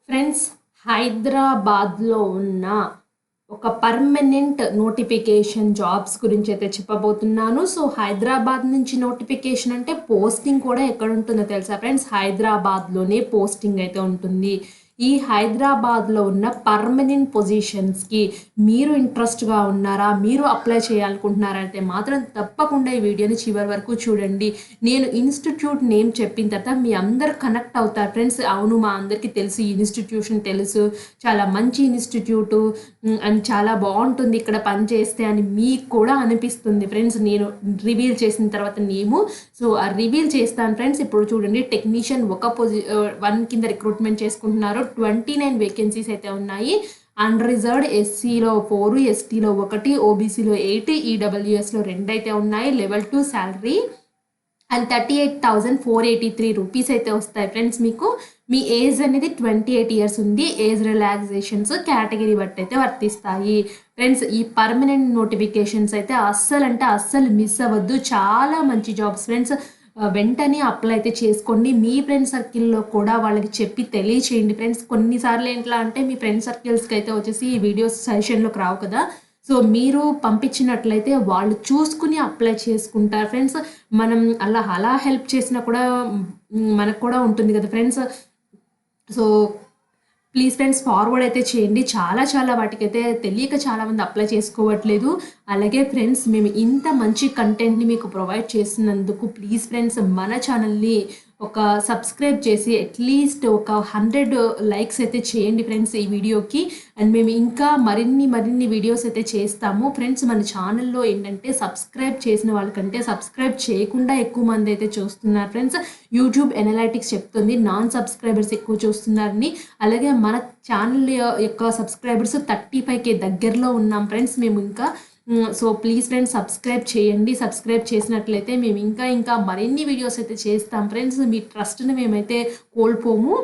Friends, హైదరాబాద్లో ఉన్న ఒక పర్మనెంట్ నోటిఫికేషన్ జాబ్స్ గురించి అయితే చెప్పబోతున్నాను. సో హైదరాబాద్ నుంచి నోటిఫికేషన్ అంటే పోస్టింగ్ కూడా ఎక్కడ ఉంటుందో తెలుసా ఫ్రెండ్స్? హైదరాబాద్లోనే పోస్టింగ్ అయితే ఉంటుంది. ఈ హైదరాబాద్లో ఉన్న పర్మనెంట్ పొజిషన్స్కి మీరు ఇంట్రెస్ట్గా ఉన్నారా, మీరు అప్లై చేయాలనుకుంటున్నారా అయితే మాత్రం తప్పకుండా ఈ వీడియోని చివరి వరకు చూడండి. నేను ఇన్స్టిట్యూట్ నేమ్ చెప్పిన తర్వాత మీ అందరు కనెక్ట్ అవుతారు ఫ్రెండ్స్. అవును, మా అందరికీ తెలుసు, ఈ ఇన్స్టిట్యూషన్ తెలుసు, చాలా మంచి ఇన్స్టిట్యూటు అండ్ చాలా బాగుంటుంది ఇక్కడ పని చేస్తే అని మీకు కూడా అనిపిస్తుంది ఫ్రెండ్స్. నేను రివీల్ చేసిన తర్వాత నేము సో ఆ రివీల్ చేస్తాను ఫ్రెండ్స్. ఇప్పుడు చూడండి, టెక్నీషియన్ వన్ కింద రిక్రూట్మెంట్ చేసుకుంటున్నారు. 29 వేకెన్సీస్ అయితే ఉన్నాయి. అన్రిజర్వ్డ్ ఎస్సీలో 4, ఎస్టీలో 1, ఓబీసీలో 8, ఈడబ్ల్యూఎస్లో 2 అయితే ఉన్నాయి. లెవెల్ 2 శాలరీ అండ్ 38,483 రూపీస్ అయితే వస్తాయి ఫ్రెండ్స్. మీకు మీ ఏజ్ అనేది 28 ఇయర్స్ ఉంది. ఏజ్ రిలాక్సేషన్స్ కేటగిరీ బట్టి అయితే వర్తిస్తాయి ఫ్రెండ్స్. ఈ పర్మనెంట్ నోటిఫికేషన్స్ అయితే అస్సలు మిస్ అవ్వద్దు. చాలా మంచి జాబ్స్ ఫ్రెండ్స్. వెంటనే అప్లై అయితే చేసుకోండి. మీ ఫ్రెండ్ సర్కిల్లో కూడా వాళ్ళకి చెప్పి తెలియచేయండి ఫ్రెండ్స్. కొన్నిసార్లు ఎట్లా అంటే మీ ఫ్రెండ్ సర్కిల్స్కి అయితే వచ్చేసి ఈ వీడియోస్ సజెషన్లోకి రావు కదా. సో మీరు పంపించినట్లయితే వాళ్ళు చూసుకుని అప్లై చేసుకుంటారు ఫ్రెండ్స్. మనం అలా హెల్ప్ చేసినా కూడా మనకు కూడా ఉంటుంది కదా friends. So please friends, forward అయితే చేయండి. చాలా వాటికైతే తెలియక చాలామంది అప్లై చేసుకోవట్లేదు. అలాగే ఫ్రెండ్స్, మేము ఇంత మంచి కంటెంట్ని మీకు ప్రొవైడ్ చేసినందుకు ప్లీజ్ ఫ్రెండ్స్ మన ఛానల్ని ఒక సబ్స్క్రైబ్ చేసి అట్లీస్ట్ ఒక 100 లైక్స్ అయితే చేయండి ఫ్రెండ్స్ ఈ వీడియోకి. అండ్ మేము ఇంకా మరిన్ని వీడియోస్ అయితే చేస్తాము ఫ్రెండ్స్. మన ఛానల్లో ఏంటంటే సబ్స్క్రైబ్ చేసిన వాళ్ళకంటే సబ్స్క్రైబ్ చేయకుండా ఎక్కువ మంది అయితే చూస్తున్నారు ఫ్రెండ్స్. యూట్యూబ్ ఎనలైటిక్స్ చెప్తుంది నాన్ సబ్స్క్రైబర్స్ ఎక్కువ చూస్తున్నారని. అలాగే మన ఛానల్ యొక్క సబ్స్క్రైబర్స్ 35K దగ్గరలో ఉన్నాం ఫ్రెండ్స్ మేము ఇంకా. సో ప్లీజ్ ఫ్రెండ్స్, సబ్స్క్రైబ్ చేయండి. సబ్స్క్రైబ్ చేసినట్లయితే మేము ఇంకా మరిన్ని వీడియోస్ అయితే చేస్తాం ఫ్రెండ్స్. మీ ట్రస్ట్ని మేమైతే కోల్పోము,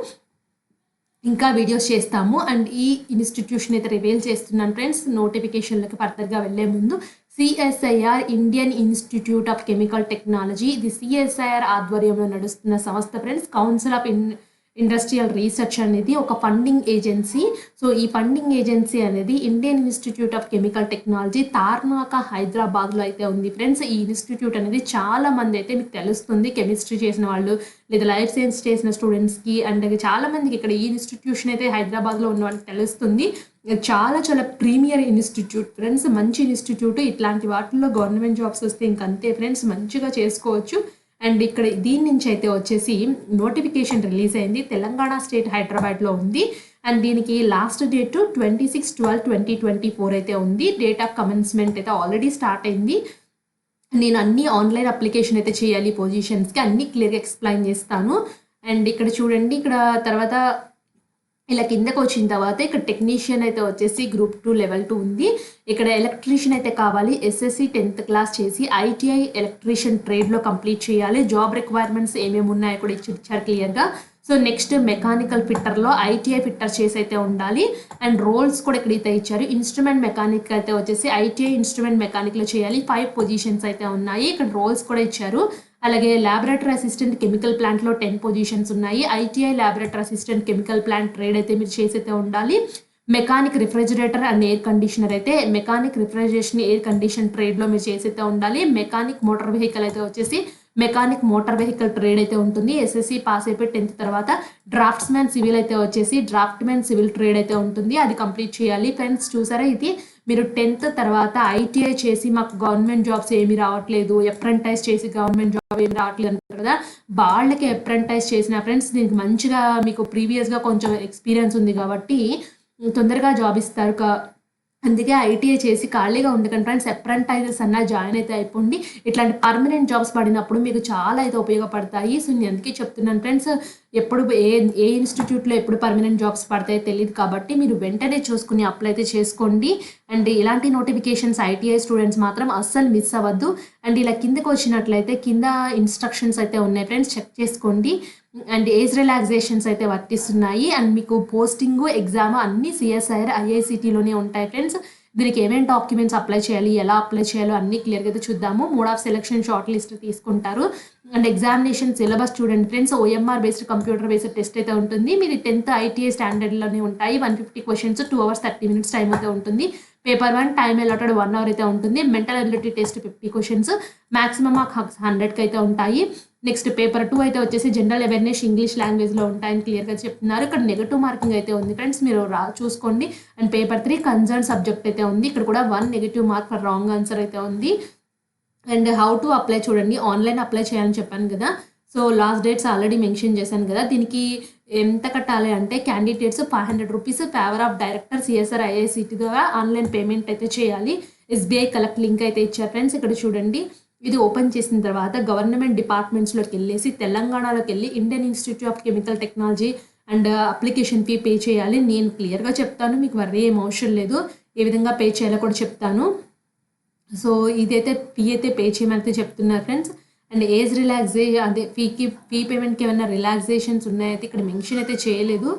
ఇంకా వీడియోస్ చేస్తాము. అండ్ ఈ ఇన్స్టిట్యూషన్ అయితే రివీల్ చేస్తున్నాను ఫ్రెండ్స్. నోటిఫికేషన్లకి ఫర్దర్గా వెళ్ళే ముందు CSIR Indian institute of chemical technology, ఇది సిఎస్ఐఆర్ ఆధ్వర్యంలో నడుస్తున్న సంస్థ friends. Council of industrial research అనేది ఒక ఫండింగ్ ఏజెన్సీ. సో ఈ ఫండింగ్ ఏజెన్సీ అనేది Indian institute of chemical technology Tarnaka హైదరాబాద్లో అయితే ఉంది ఫ్రెండ్స్. ఈ ఇన్స్టిట్యూట్ అనేది చాలా మంది అయితే మీకు తెలుస్తుంది, కెమిస్ట్రీ చేసిన వాళ్ళు లేదా లైఫ్ సైన్స్ చేసిన స్టూడెంట్స్కి అండ్ చాలా మందికి ఇక్కడ ఈ ఇన్స్టిట్యూషన్ అయితే హైదరాబాద్లో ఉన్న వాళ్ళకి తెలుస్తుంది. చాలా ప్రీమియర్ ఇన్స్టిట్యూట్ ఫ్రెండ్స్, మంచి ఇన్స్టిట్యూట్. ఇట్లాంటి వాటిల్లో గవర్నమెంట్ జాబ్స్ వస్తే ఇంకంతే ఫ్రెండ్స్, మంచిగా చేసుకోవచ్చు. అండ్ ఇక్కడ దీని నుంచి అయితే వచ్చేసి నోటిఫికేషన్ రిలీజ్ అయింది. తెలంగాణ స్టేట్ హైదరాబాద్లో ఉంది. అండ్ దీనికి లాస్ట్ డేట్ 26/12/2024 అయితే ఉంది. డేట్ ఆఫ్ కమెన్స్మెంట్ అయితే ఆల్రెడీ స్టార్ట్ అయింది. నేను అన్ని ఆన్లైన్ అప్లికేషన్ అయితే చేయాలి పొజిషన్స్కి, అన్ని క్లియర్గా ఎక్స్ప్లెయిన్ చేస్తాను. అండ్ ఇక్కడ చూడండి, ఇక్కడ తర్వాత ఇలా కిందకు వచ్చిన తర్వాత ఇక్కడ టెక్నీషియన్ అయితే వచ్చేసి గ్రూప్ 2 లెవెల్ 2 ఉంది. ఇక్కడ ఎలక్ట్రీషియన్ అయితే కావాలి. ఎస్ఎస్సి 10th క్లాస్ చేసి ఐటీఐ ఎలక్ట్రీషియన్ ట్రేడ్లో కంప్లీట్ చేయాలి. జాబ్ రిక్వైర్మెంట్స్ ఏమేమి ఉన్నాయో కూడా ఇచ్చారు క్లియర్గా. సో నెక్స్ట్ మెకానికల్ ఫిట్టర్లో ఐటీఐ ఫిట్టర్ చేసి అయితే ఉండాలి. అండ్ రోల్స్ కూడా ఇక్కడ అయితే ఇచ్చారు. ఇన్స్ట్రుమెంట్ మెకానిక్ అయితే వచ్చేసి ఐటీఐ ఇన్స్ట్రుమెంట్ మెకానిక్లో చేయాలి. 5 పొజిషన్స్ అయితే ఉన్నాయి. ఇక్కడ రోల్స్ కూడా ఇచ్చారు. అలాగే ల్యాబొరేటరీ అసిస్టెంట్ కెమికల్ ప్లాంట్లో 10 పొజిషన్స్ ఉన్నాయి. ITI laboratory assistant chemical plant trade అయితే మీరు చేసి అయితే ఉండాలి. Mechanic refrigerator and air conditioner అయితే మెకానిక్ రిఫ్రిజరేషన్ ఎయిర్ కండిషన్ ట్రేడ్లో మీరు చేసి అయితే ఉండాలి. మెకానిక్ మోటార్ వెహికల్ అయితే వచ్చేసి మెకానిక్ మోటార్ వెహికల్ ట్రేడ్ అయితే ఉంటుంది. ఎస్ఎస్సి పాస్ అయిపోయి 10th తర్వాత డ్రాఫ్ట్స్మెన్ సివిల్ అయితే వచ్చేసి డ్రాఫ్ట్మెన్ సివిల్ ట్రేడ్ అయితే ఉంటుంది, అది కంప్లీట్ చేయాలి ఫ్రెండ్స్. చూసారా, ఇది మీరు 10th తర్వాత ఐటీఐ చేసి మాకు గవర్నమెంట్ జాబ్స్ ఏమీ రావట్లేదు, అప్రెంటైజ్ చేసి గవర్నమెంట్ జాబ్ ఏమి రావట్లేదు అంటారు కదా, వాళ్ళకి అప్రెంటైజ్ చేసిన ఫ్రెండ్స్ దీనికి మంచిగా మీకు ప్రీవియస్గా కొంచెం ఎక్స్పీరియన్స్ ఉంది కాబట్టి తొందరగా జాబ్ ఇస్తారు. అందుకే ఐటీఐ చేసి ఖాళీగా ఉండకండి ఫ్రెండ్స్, అప్రెంటైజెస్ అన్న జాయిన్ అయితే అయిపోండి. ఇట్లాంటి పర్మనెంట్ జాబ్స్ పడినప్పుడు మీకు చాలా అయితే ఉపయోగపడతాయి. సో నేను అందుకే చెప్తున్నాను ఫ్రెండ్స్, ఎప్పుడు ఏ ఇన్స్టిట్యూట్లో ఎప్పుడు పర్మనెంట్ జాబ్స్ పడతాయో తెలియదు కాబట్టి మీరు వెంటనే చూసుకుని అప్లై అయితే చేసుకోండి. అండ్ ఇలాంటి నోటిఫికేషన్స్ ఐటీఐ స్టూడెంట్స్ మాత్రం అస్సలు మిస్ అవ్వద్దు. అండ్ ఇలా కిందకు వచ్చినట్లయితే కింద ఇన్స్ట్రక్షన్స్ అయితే ఉన్నాయి ఫ్రెండ్స్, చెక్ చేసుకోండి. అండ్ ఏజ్ రిలాక్సేషన్స్ అయితే వర్తిస్తున్నాయి. అండ్ మీకు పోస్టింగ్ ఎగ్జామ్ అన్ని సిఎస్ఐఆర్ ఐఐసిటీలోనే ఉంటాయి ఫ్రెండ్స్. దీనికి ఏమేమి డాక్యుమెంట్స్ అప్లై చేయాలి, ఎలా అప్లై చేయాలో అన్ని క్లియర్గా అయితే చూద్దాము. Mode of selection short list తీసుకుంటారు. అండ్ ఎగ్జామినేషన్ సిలబస్ చూడండి friends, OMR based computer based test అయితే ఉంటుంది. మీది 10th ఐటీఐ స్టాండర్డ్లోనే ఉంటాయి. 150 క్వశ్చన్స్, 2 hours 30 minutes టైం అయితే ఉంటుంది. పేపర్ 1 టైం అలాటెడ్ 1 hour అయితే ఉంటుంది. Mental ability test 50 questions, maximum marks 100కి అయితే ఉంటాయి. నెక్స్ట్ పేపర్ 2 అయితే వచ్చేసి జనరల్ అవేర్నెస్ ఇంగ్లీష్ లాంగ్వేజ్లో ఉంటాయని క్లియర్గా చెప్తున్నారు. ఇక్కడ నెగటివ్ మార్కింగ్ అయితే ఉంది ఫ్రెండ్స్, మీరు చూసుకోండి. అండ్ పేపర్ 3 కన్సర్న్ సబ్జెక్ట్ అయితే ఉంది. ఇక్కడ కూడా 1 negative mark for wrong answer అయితే ఉంది. అండ్ హౌ టు అప్లై చూడండి, ఆన్లైన్ అప్లై చేయాలని చెప్పాను కదా. So last dates already mention చేశాను కదా. దీనికి ఎంత కట్టాలి అంటే candidates 500 rupees favour of director CSR IICT ద్వారా ఆన్లైన్ పేమెంట్ అయితే చేయాలి. ఎస్బీఐ కలెక్ట్ లింక్ అయితే ఇచ్చారు ఫ్రెండ్స్. ఇక్కడ చూడండి, ఇది ఓపెన్ చేసిన తర్వాత గవర్నమెంట్ డిపార్ట్మెంట్స్లోకి వెళ్ళేసి తెలంగాణలోకి వెళ్ళి Indian institute of chemical technology and application fee pay చేయాలి. నేను క్లియర్గా చెప్తాను, మీకు వర్రీ ఏం అవసరం లేదు. ఏ విధంగా పే చేయాలో కూడా చెప్తాను. సో ఇదైతే ఫీ అయితే పే చేయమని చెప్తున్నారు ఫ్రెండ్స్. అండ్ ఏజ్ అదే ఫీ పేమెంట్కి ఏమైనా రిలాక్సేషన్స్ ఉన్నాయైతే ఇక్కడ మెన్షన్ అయితే చేయలేదు.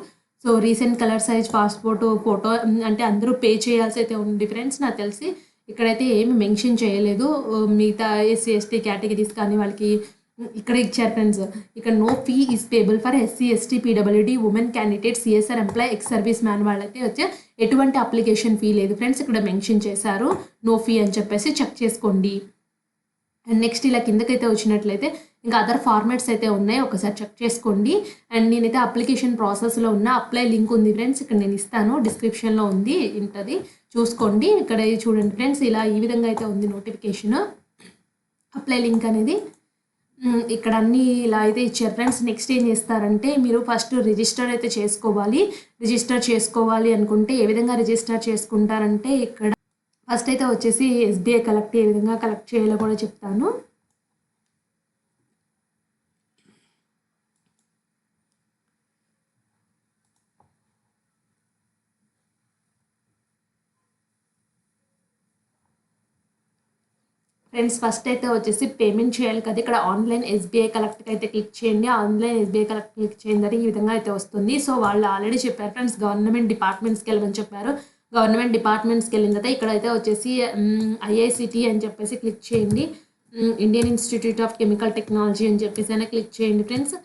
So recent colour size passport photo అంటే అందరూ పే చేయాల్సి అయితే ఉంది ఫ్రెండ్స్. నాకు తెలిసి ఇక్కడైతే ఏమి మెన్షన్ చేయలేదు. మిగతా ఎస్సీ ఎస్టీ కేటగిరీస్ కానీ వాళ్ళకి ఇక్కడ ఇచ్చారు ఫ్రెండ్స్. ఇక్కడ no fee is payable for SC ST PWD women candidate CSR employ ex service man వాళ్ళైతే వచ్చే ఎటువంటి అప్లికేషన్ ఫీ లేదు ఫ్రెండ్స్. ఇక్కడ మెన్షన్ చేశారు నో ఫీ అని చెప్పేసి, చెక్ చేసుకోండి. అండ్ నెక్స్ట్ ఇలా కిందకైతే వచ్చినట్లయితే ఇంకా అదర్ ఫార్మాట్స్ అయితే ఉన్నాయి, ఒకసారి చెక్ చేసుకోండి. అండ్ నేనైతే అప్లికేషన్ ప్రాసెస్లో ఉన్న అప్లై లింక్ ఉంది ఫ్రెండ్స్, ఇక్కడ నేను ఇస్తాను, డిస్క్రిప్షన్లో ఉంది, ఉంటుంది, చూసుకోండి. ఇక్కడ చూడండి ఫ్రెండ్స్, ఇలా ఈ విధంగా అయితే ఉంది నోటిఫికేషన్, అప్లై లింక్ అనేది. ఇక్కడ అన్నీ ఇలా అయితే ఇచ్చారు ఫ్రెండ్స్. నెక్స్ట్ ఏం చేస్తారంటే మీరు ఫస్ట్ రిజిస్టర్ అయితే చేసుకోవాలి. రిజిస్టర్ చేసుకోవాలి అనుకుంటే ఏ విధంగా రిజిస్టర్ చేసుకుంటారంటే ఇక్కడ ఫస్ట్ అయితే వచ్చేసి ఎస్బీఐ కలెక్ట్ ఏ విధంగా కలెక్ట్ చేయాలో కూడా చెప్తాను. ఫ్రెండ్స్ ఫస్ట్ అయితే వచ్చేసి పేమెంట్ చేయాలి కదా, ఇక్కడ ఆన్లైన్ ఎస్బీఐ కలెక్ట్కి అయితే క్లిక్ చేయండి. ఆన్లైన్ ఎస్బీఐ కలెక్ట్ క్లిక్ చేయండి, ఈ విధంగా అయితే వస్తుంది. సో వాళ్ళు ఆల్రెడీ చెప్పారు ఫ్రెండ్స్, గవర్నమెంట్ డిపార్ట్మెంట్స్కి వెళ్ళమని చెప్పారు. గవర్నమెంట్ డిపార్ట్మెంట్స్కి వెళ్ళిన తర్వాత ఇక్కడైతే వచ్చేసి ఐఐసిటి అని చెప్పేసి క్లిక్ చేయండి. Indian institute of chemical technology అని చెప్పేసి అయినా క్లిక్ చేయండి ఫ్రెండ్స్.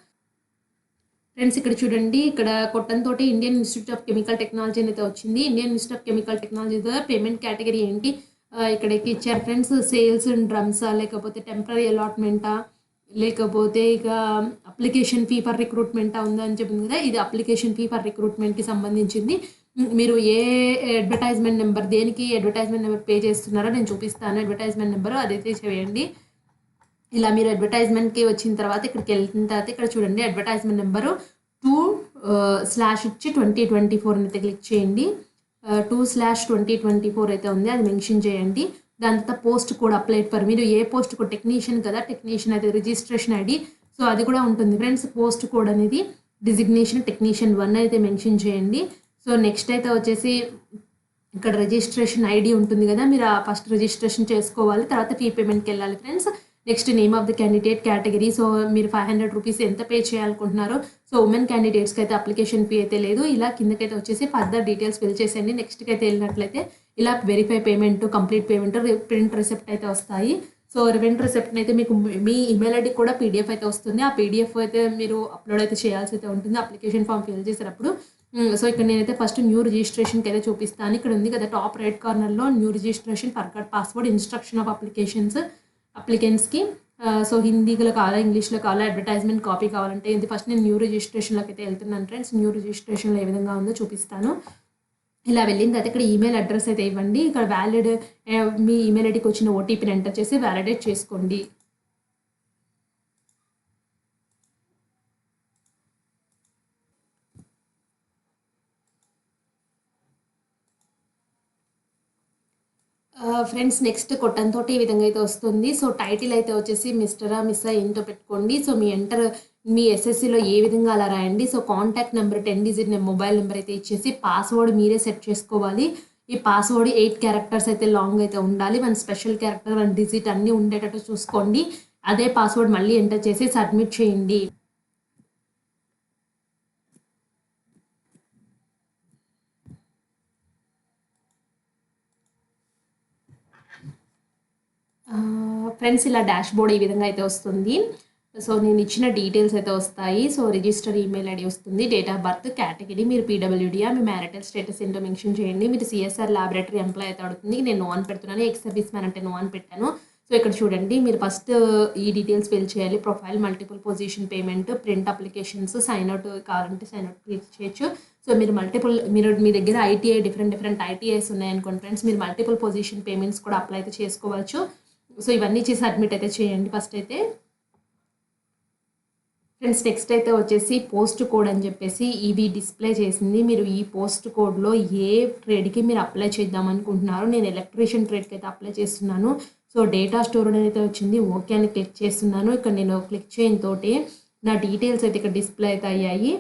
ఇక్కడ చూడండి, ఇక్కడ కొట్టంతో Indian institute of chemical technology అయితే వచ్చింది. Indian institute of chemical technology ద్వారా పేమెంట్ కేటగిరీ ఏంటి ఇక్కడికి ఇచ్చారు ఫ్రెండ్స్. సేల్స్ అండ్ డ్రమ్సా, లేకపోతే టెంపరీ అలాట్మెంటా, లేకపోతే ఇక అప్లికేషన్ ఫీ ఫర్ రిక్రూట్మెంటా ఉందని చెప్పింది కదా, ఇది అప్లికేషన్ ఫీ ఫర్ రిక్రూట్మెంట్కి సంబంధించింది. మీరు ఏ అడ్వర్టైజ్మెంట్ నెంబర్, దేనికి అడ్వర్టైజ్మెంట్ నెంబర్ పే చేస్తున్నారో నేను చూపిస్తాను. అడ్వర్టైజ్మెంట్ నెంబరు అదైతే చేయండి. ఇలా మీరు అడ్వర్టైజ్మెంట్కి వచ్చిన తర్వాత ఇక్కడికి వెళ్ళిన తర్వాత ఇక్కడ చూడండి, అడ్వర్టైజ్మెంట్ నెంబరు 2/2024 అయితే క్లిక్ చేయండి. 2/2024 అయితే ఉంది, అది మెన్షన్ చేయండి. దాని తర్వాత పోస్ట్ కోడ్ అప్లైడ్ ఫర్, మీరు ఏ పోస్ట్ కోడ్, టెక్నీషియన్ కదా, టెక్నీషియన్ అయితే రిజిస్ట్రేషన్ ఐడి, సో అది కూడా ఉంటుంది ఫ్రెండ్స్. పోస్ట్ కోడ్ అనేది డిజిగ్నేషన్ టెక్నీషియన్ 1 అయితే మెన్షన్ చేయండి. సో నెక్స్ట్ అయితే వచ్చేసి ఇక్కడ రిజిస్ట్రేషన్ ఐడి ఉంటుంది కదా, మీరు ఫస్ట్ రిజిస్ట్రేషన్ చేసుకోవాలి, తర్వాత ఫీ పేమెంట్కి వెళ్ళాలి friends. Next name of the candidate category, so మీరు 500 రూపీస్ ఎంత పే చేయాలనుకుంటున్నారో. సో ఉమెన్ క్యాండిడేట్స్కి అయితే అప్లికేషన్ ఫీ అయితే లేదు. ఇలా కిందకైతే వచ్చేసి ఫర్దర్ డీటెయిల్స్ ఫిల్ చేసేయండి. నెక్స్ట్కి అయితే వెళ్ళినట్లయితే ఇలా verify payment, complete payment, print receipt అయితే వస్తాయి. సో ప్రింట్ రిసిప్ట్ని అయితే మీకు మీ ఈమెయిల్ ఐడి కూడా పీడిఎఫ్ అయితే వస్తుంది. ఆ పీడిఎఫ్ అయితే మీరు అప్లోడ్ అయితే చేయాల్సి అయితే ఉంటుంది అప్లికేషన్ ఫామ్ ఫిల్ చేసేటప్పుడు. సో ఇక్కడ నేనైతే ఫస్ట్ న్యూ రిజిస్ట్రేషన్కి అయితే చూపిస్తాను. ఇక్కడ ఉంది కదా టాప్ రైట్ కార్నర్లో new registration, forgot password, instruction of అప్లికెంట్స్కి. సో హిందీలో కావాలా, ఇంగ్లీష్లో కావాలా, అడ్వర్టైజ్మెంట్ కాపీ కావాలంటే ఇది ఫస్ట్ నేను న్యూ రిజిస్ట్రేషన్లోకి అయితే వెళ్తున్నాను ఫ్రెండ్స్. న్యూ రిజిస్ట్రేషన్లో ఏ విధంగా ఉందో చూపిస్తాను. ఇలా వెళ్ళిన తర్వాత ఇక్కడ ఈమెయిల్ అడ్రస్ అయితే ఇవ్వండి. ఇక్కడ వ్యాలిడ్ మీ ఈమెయిల్ ఐడికి వచ్చిన ఓటీపీని ఎంటర్ చేసి వ్యాలిడేట్ చేసుకోండి. ఫ్రెండ్స్ నెక్స్ట్ కొట్టంతో ఈ విధంగా అయితే వస్తుంది. సో టైటిల్ అయితే వచ్చేసి మిస్టరా మిస్సా ఏంటో పెట్టుకోండి. సో మీ ఎస్ఎస్సిలో ఏ విధంగా అలా రాయండి. So contact number 10 digit mobile number అయితే ఇచ్చేసి పాస్వర్డ్ మీరే సెట్ చేసుకోవాలి. ఈ పాస్వర్డ్ 8 క్యారెక్టర్స్ అయితే లాంగ్ అయితే ఉండాలి. 1 స్పెషల్ క్యారెక్టర్, 1 డిజిట్ అన్నీ ఉండేటట్టు చూసుకోండి. అదే పాస్వర్డ్ మళ్ళీ ఎంటర్ చేసి సబ్మిట్ చేయండి. ఫ్రెండ్స్ ఇలా డాష్ బోర్డ్ ఈ విధంగా అయితే వస్తుంది. సో నేను ఇచ్చిన డీటెయిల్స్ అయితే వస్తాయి. సో రిజిస్టర్ ఈమెయిల్ ఐడి వస్తుంది, డేట్ ఆఫ్ బర్త్, కేటగిరీ, మీరు పీడబ్ల్యూడీయా, మీ మ్యారిటల్ స్టేటస్ ఏంటో మెన్షన్ చేయండి, మీరు సిఎస్ఆర్ ల్యాబొరేటరీ ఎంప్లాయ్ అయితే అడుగుతుంది. నేను నో అని పెడుతున్నాను, ఎక్స్ సర్వీస్ మ్యాన్ అంటే నో అని పెట్టాను. సో ఇక్కడ చూడండి, మీరు ఫస్ట్ ఈ డీటెయిల్స్ ఫిల్ చేయాలి. Profile, multiple position payment, print applications, sign out కావాలంటే సైన్ అవుట్ క్లిక్ చేయొచ్చు. సో మీరు మీ దగ్గర ఐటీఐ డిఫరెంట్ ఐటీఐస్ ఉన్నాయనుకోండి ఫ్రెండ్స్, మీరు మల్టిపుల్ పొజిషన్ పేమెంట్స్ కూడా అప్లై అయితే చేసుకోవచ్చు. సో ఇవన్నీ చేసి అడ్మిట్ అయితే చేయండి ఫస్ట్ అయితే. ఫ్రెండ్స్ నెక్స్ట్ అయితే వచ్చేసి పోస్ట్ కోడ్ అని చెప్పేసి ఇవి డిస్ప్లే చేసింది. మీరు ఈ పోస్ట్ కోడ్లో ఏ ట్రేడ్కి మీరు అప్లై చేద్దాం అనుకుంటున్నారు. నేను ఎలక్ట్రీషియన్ ట్రేడ్కి అయితే అప్లై చేస్తున్నాను. సో డేటా స్టోర్ అయితే వచ్చింది, ఓకే అని క్లిక్ చేస్తున్నాను. ఇక్కడ నేను క్లిక్ చేయని తోటి నా డీటెయిల్స్ అయితే ఇక్కడ డిస్ప్లే అయితే అయ్యాయి.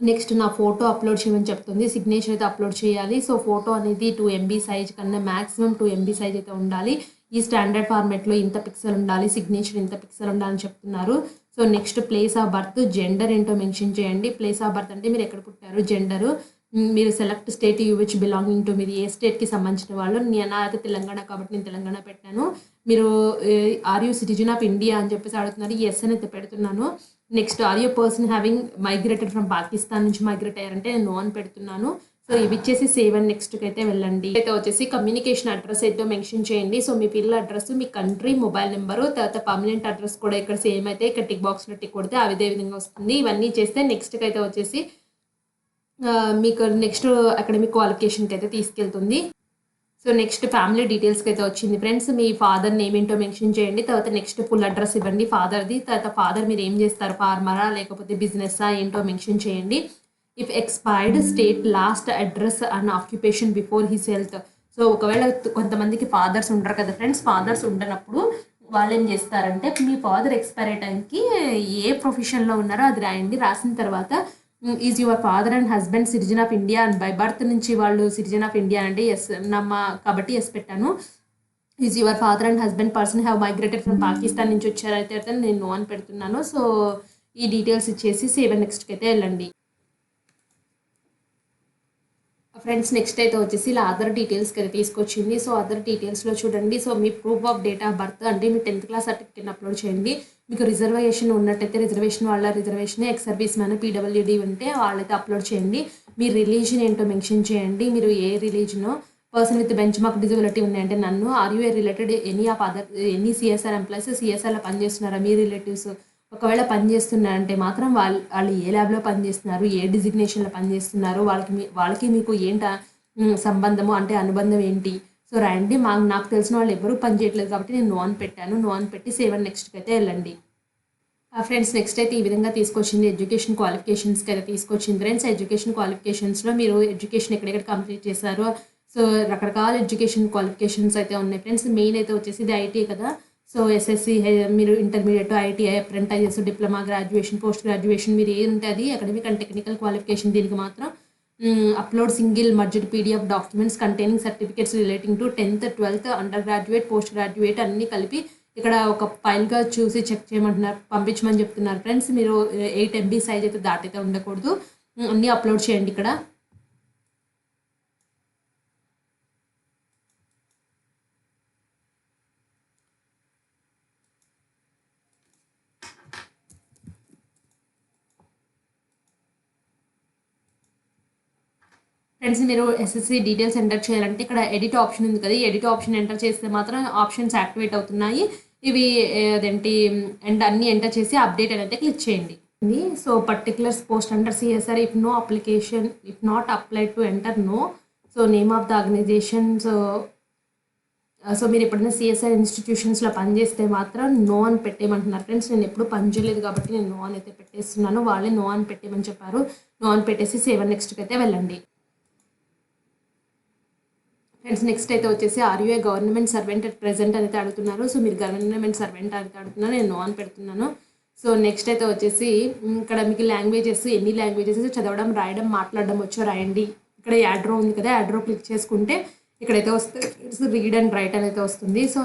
నెక్స్ట్ నా ఫోటో అప్లోడ్ చేయమని చెప్తుంది, సిగ్నేచర్ అయితే అప్లోడ్ చేయాలి. సో ఫోటో అనేది 2 MB సైజ్ కన్నా మ్యాక్సిమం 2 MB సైజ్ అయితే ఉండాలి. ఈ స్టాండర్డ్ ఫార్మాట్లో ఇంత పిక్సెల్ ఉండాలి, సిగ్నేచర్ ఇంత పిక్సెల్ ఉండాలని చెప్తున్నారు. So next place of birth, gender ఏంటో మెన్షన్ చేయండి. ప్లేస్ ఆఫ్ బర్త్ అంటే మీరు ఎక్కడ పుట్టారు, జెండరు, మీరు select state you which belonging to, మీరు ఏ స్టేట్కి సంబంధించిన వాళ్ళు. నా అయితే తెలంగాణ కాబట్టి నేను తెలంగాణ పెట్టాను. మీరు are you citizen of India అని చెప్పేసి అడుగుతున్నారు, ఎస్ అని అయితే పెడుతున్నాను. Next are you person having migrated from Pakistan నుంచి మైగ్రేట్ అయ్యారంటే నేను నో అని పెడుతున్నాను. సో ఇవి ఇచ్చేసి సేవ్ అండ్ నెక్స్ట్కి అయితే వెళ్ళండి. అయితే వచ్చేసి కమ్యూనికేషన్ అడ్రస్ అయితే మెన్షన్ చేయండి. సో మీ పిల్లల అడ్రస్, మీ కంట్రీ, మొబైల్ నెంబరు, తర్వాత పర్మనెంట్ అడ్రస్ కూడా ఇక్కడ సేమ్ అయితే ఇక్కడ టిక్ బాక్స్లో టిక్ కొడితే అదే విధంగా వస్తుంది. ఇవన్నీ చేస్తే నెక్స్ట్కి అయితే వచ్చేసి మీకు నెక్స్ట్ అకాడమిక్ క్వాలిఫికేషన్కి అయితే తీసుకెళ్తుంది. సో నెక్స్ట్ ఫ్యామిలీ డీటెయిల్స్కి అయితే వచ్చింది ఫ్రెండ్స్. మీ ఫాదర్ నేమ్ ఏంటో మెన్షన్ చేయండి. తర్వాత నెక్స్ట్ ఫుల్ అడ్రస్ ఇవ్వండి ఫాదర్ది. తర్వాత ఫాదర్ మీరు ఏం చేస్తారు, ఫార్మరా లేకపోతే బిజినెస్సా ఏంటో మెన్షన్ చేయండి. If expired state last address and occupation before his health. So ఒకవేళ కొంతమందికి ఫాదర్స్ ఉండరు కదా ఫ్రెండ్స్, ఫాదర్స్ ఉండనప్పుడు వాళ్ళు ఏం చేస్తారంటే మీ ఫాదర్ ఎక్స్పైర్ అయ్యే టైంకి ఏ ప్రొఫెషన్లో ఉన్నారో అది రాయండి. రాసిన తర్వాత is your father and husband citizen of India and by birth నుంచి వాళ్ళు సిటిజన్ ఆఫ్ ఇండియా అంటే ఎస్ కాబట్టి ఎస్ పెట్టాను. Is your father and husband person have migrated from Pakistan నుంచి వచ్చారైతే నేను నో అని పెడుతున్నాను. సో ఈ డీటెయిల్స్ ఇచ్చేసి సేవ్ అండ్ నెక్స్ట్కి అయితే వెళ్ళండి ఫ్రెండ్స్. నెక్స్ట్ అయితే వచ్చేసి ఇలా అదర్ డీటెయిల్స్కి అయితే తీసుకొచ్చింది. సో అదర్ డీటెయిల్స్లో చూడండి, so me proof of date of birth అంటే మీ 10th క్లాస్ సర్టిఫికేట్ అప్లోడ్ చేయండి. మీకు రిజర్వేషన్ ఉన్నట్టయితే రిజర్వేషన్ వాళ్ళ reservation, X service man, PWD ఉంటే వాళ్ళైతే అప్లోడ్ చేయండి. మీ రిలీజన్ ఏంటో మెన్షన్ చేయండి, మీరు ఏ రిలీజనో. Person with benchmark disability ఉన్నాయంటే నన్ను. Are you related any CSR employees, సిఎస్ఆర్లో పనిచేస్తున్నారా మీ రిలేటివ్స్. ఒకవేళ పనిచేస్తున్నారంటే మాత్రం వాళ్ళు ఏ ల్యాబ్లో పనిచేస్తున్నారు, ఏ డిజిగ్నేషన్లో పనిచేస్తున్నారు, వాళ్ళకి మీకు ఏంట సంబంధము అంటే అనుబంధం ఏంటి. సో రాయండి. నాకు తెలిసిన వాళ్ళు ఎవరూ పనిచేయట్లేదు కాబట్టి నేను నో అని పెట్టాను. నో అని పెట్టి సేవ్ అండ్ నెక్స్ట్కి అయితే వెళ్ళండి ఫ్రెండ్స్. నెక్స్ట్ అయితే ఈ విధంగా తీసుకొచ్చింది, ఎడ్యుకేషన్ క్వాలిఫికేషన్స్కి అయితే తీసుకొచ్చింది ఫ్రెండ్స్. ఎడ్యుకేషన్ క్వాలిఫికేషన్స్లో మీరు ఎడ్యుకేషన్ ఎక్కడెక్కడ కంప్లీట్ చేశారో, సో రకరకాల ఎడ్యుకేషన్ క్వాలిఫికేషన్స్ అయితే ఉన్నాయి ఫ్రెండ్స్. మెయిన్ అయితే వచ్చేసి ఇది ఐటీ కదా. సో ఎస్ఎస్సి, మీరు intermediate, ITI, apprentices, diploma, graduation, post graduation, మీరు ఏంటి అది అకాడమిక్ అండ్ టెక్నికల్ క్వాలిఫికేషన్. దీనికి మాత్రం upload single merged PDF documents containing certificates relating to 10th, 12th, undergraduate, post graduate అన్నీ కలిపి ఇక్కడ ఒక ఫైల్గా చూసి చెక్ చేయమంటున్నారు, పంపించమని చెప్తున్నారు ఫ్రెండ్స్. మీరు 8 MB సైజ్ అయితే దాటైతే ఉండకూడదు, అన్నీ అప్లోడ్ చేయండి ఇక్కడ. ఫ్రెండ్స్ మీరు ఎస్ఎస్సి డీటెయిల్స్ ఎంటర్ చేయాలంటే ఇక్కడ ఎడిట్ ఆప్షన్ ఉంది కదా, ఈ ఎడిట్ ఆప్షన్ ఎంటర్ చేస్తే మాత్రం ఆప్షన్స్ యాక్టివేట్ అవుతున్నాయి. ఇవి అదేంటి అండ్ అన్నీ ఎంటర్ చేసి అప్డేట్ అనేది క్లిక్ చేయండి. So particulars post under CSR if no application if not applied to enter no. So name of the organisation. So మీరు ఎప్పుడైనా సిఎస్ఆర్ ఇన్స్టిట్యూషన్స్లో పనిచేస్తే మాత్రం నో అని పెట్టేయమంటున్నారు ఫ్రెండ్స్. నేను ఎప్పుడు పని చేయలేదు కాబట్టి నేను నో అని అయితే పెట్టేస్తున్నాను. వాళ్ళే నో అని పెట్టేయమని చెప్పారు. నో అని పెట్టేసి సేవ్ అండ్ నెక్స్ట్కి అయితే వెళ్ళండి ఫ్రెండ్స్. నెక్స్ట్ అయితే వచ్చేసి are you a government servant at present అయితే అడుగుతున్నారు. సో మీరు గవర్నమెంట్ సర్వెంట్ అయితే అడుగుతున్నారు, నేను నో అని పెడుతున్నాను. సో నెక్స్ట్ అయితే వచ్చేసి ఇక్కడ మీకు లాంగ్వేజెస్, ఎన్ని లాంగ్వేజెస్ చదవడం, రాయడం, మాట్లాడడం వచ్చో రాయండి. ఇక్కడ యాడ్రో ఉంది కదా, యాడ్రో క్లిక్ చేసుకుంటే ఇక్కడైతే వస్తుంది రీడ్ అండ్ రైట్ అనేది వస్తుంది. సో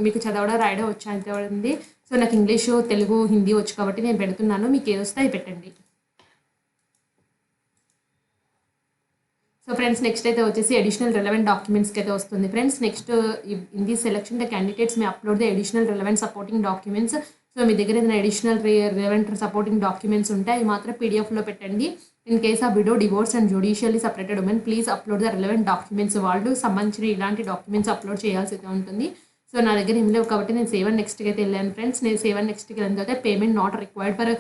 మీకు చదవడం, రాయడం వచ్చా అయితే ఉంది. సో నాకు ఇంగ్లీషు, తెలుగు, హిందీ వచ్చు కాబట్టి నేను పెడుతున్నాను. మీకు ఏది వస్తే అది పెట్టండి. సో ఫ్రెండ్స్ నెక్స్ట్ అయితే వచ్చేసి అడిషనల్ రిలవెంట్ డాక్యుమెంట్స్కి అయితే వస్తుంది friends. Next in the selection the candidates may upload the additional relevant supporting documents so మీ దగ్గర ఏదైనా అడిషనల్ రిలవెంట్ సపోర్టింగ్ డాక్యుమెంట్స్ ఉంటే అవి మాత్రం పీడిఎఫ్లో పెట్టండి. In case a widow divorce and judicially separated women please upload the relevant documents. వాళ్ళు సంబంధించిన ఇలాంటి డాక్యుమెంట్స్ అప్లోడ్ చేయాల్సి అయితే ఉంటుంది. సో నా దగ్గర ఏం లేవు కాబట్టి నేను సేవ్ అండ్ నెక్స్ట్కి అయితే వెళ్ళాను ఫ్రెండ్స్. నేను సేవ్ అండ్ నెక్స్ట్కి వెళ్ళిన తర్వాత payment not required for,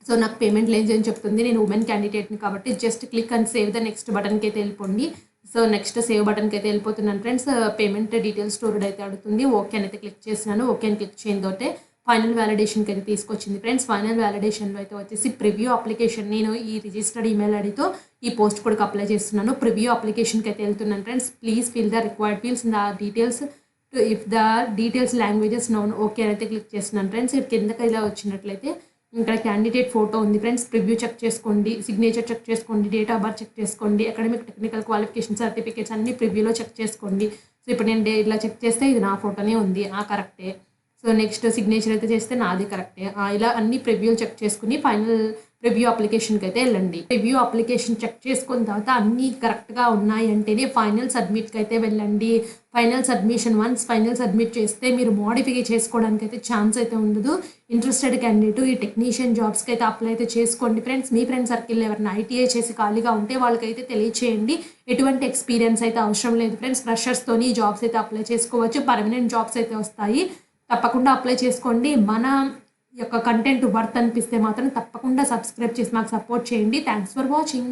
so నాకు పేమెంట్ లేదు అని చెప్తుంది. నేను ఉమెన్ క్యాండిడేట్ని కాబట్టి just click and save the next బటన్కి అయితే వెళ్ళిపోండి. సో నెక్స్ట్ సేవ్ బటన్కి అయితే వెళ్ళిపోతున్నాను ఫ్రెండ్స్. పేమెంట్ డీటెయిల్స్ స్టోర్డ్ అయితే అడుగుతుంది. ఓకే అని అయితే క్లిక్ చేసినాను. ఓకే అని క్లిక్ చేయడం తోటే ఫైనల్ వ్యాలిడేషన్కి అయితే తీసుకొచ్చింది ఫ్రెండ్స్. ఫైనల్ వ్యాలిడేషన్లో అయితే వచ్చేసి ప్రివ్యూ అప్లికేషన్, నేను ఈ రిజిస్టర్డ్ ఈమెయిల్ ఐడితో ఈ పోస్ట్ కూడా అప్లై చేస్తున్నాను. ప్రివ్యూ అప్లికేషన్కి అయితే వెళ్తున్నాను friends. Please fill the required fields in the details if the details languages known. Okay అని అయితే క్లిక్ చేస్తున్నాను ఫ్రెండ్స్. ఇక్కడ కిందకి ఇలా వచ్చినట్లయితే ఇక్కడ క్యాండిడేట్ ఫోటో ఉంది ఫ్రెండ్స్. ప్రివ్యూ చెక్ చేసుకోండి, సిగ్నేచర్ చెక్ చేసుకోండి, డేట్ ఆఫ్ బర్త్ చెక్ చేసుకోండి, అకాడమిక్ టెక్నికల్ క్వాలిఫికేషన్ సర్టిఫికేట్స్ అన్ని ప్రివ్యూలో చెక్ చేసుకోండి. సో ఇప్పుడు నేను ఇలా చెక్ చేస్తే ఇది నా ఫోటోనే ఉంది, కరెక్టే. సో నెక్స్ట్ సిగ్నేచర్ అయితే చేస్తే నాది కరెక్టే. ఇలా అన్ని ప్రివ్యూలు చెక్ చేసుకుని ఫైనల్ ప్రివ్యూ అప్లికేషన్కి అయితే వెళ్ళండి. ప్రివ్యూ అప్లికేషన్ చెక్ చేసుకున్న తర్వాత అన్నీ కరెక్ట్గా ఉన్నాయి అంటేనే ఫైనల్ సబ్మిట్కి అయితే వెళ్ళండి. Final submission once final submit చేస్తే మీరు మోడిఫై చేసుకోవడానికి అయితే ఛాన్స్ అయితే ఉండదు. ఇంట్రెస్టెడ్ క్యాండిడేట్ ఈ టెక్నీషియన్ జాబ్స్కి అయితే అప్లై అయితే చేసుకోండి ఫ్రెండ్స్. మీ ఫ్రెండ్ సర్కిల్ ఎవరైనా ఐటీఐ చేసి ఖాళీగా ఉంటే వాళ్ళకైతే తెలియచేయండి. ఎటువంటి ఎక్స్పీరియన్స్ అయితే అవసరం లేదు ఫ్రెండ్స్. ఫ్రెషర్స్తోని ఈ జాబ్స్ అయితే అప్లై చేసుకోవచ్చు. పర్మనెంట్ జాబ్స్ అయితే వస్తాయి. తప్పకుండా అప్లై చేసుకోండి. మన యొక్క కంటెంట్ వర్త్ అనిపిస్తే మాత్రం తప్పకుండా సబ్స్క్రైబ్ చేసి మాకు సపోర్ట్ చేయండి. Thanks for watching.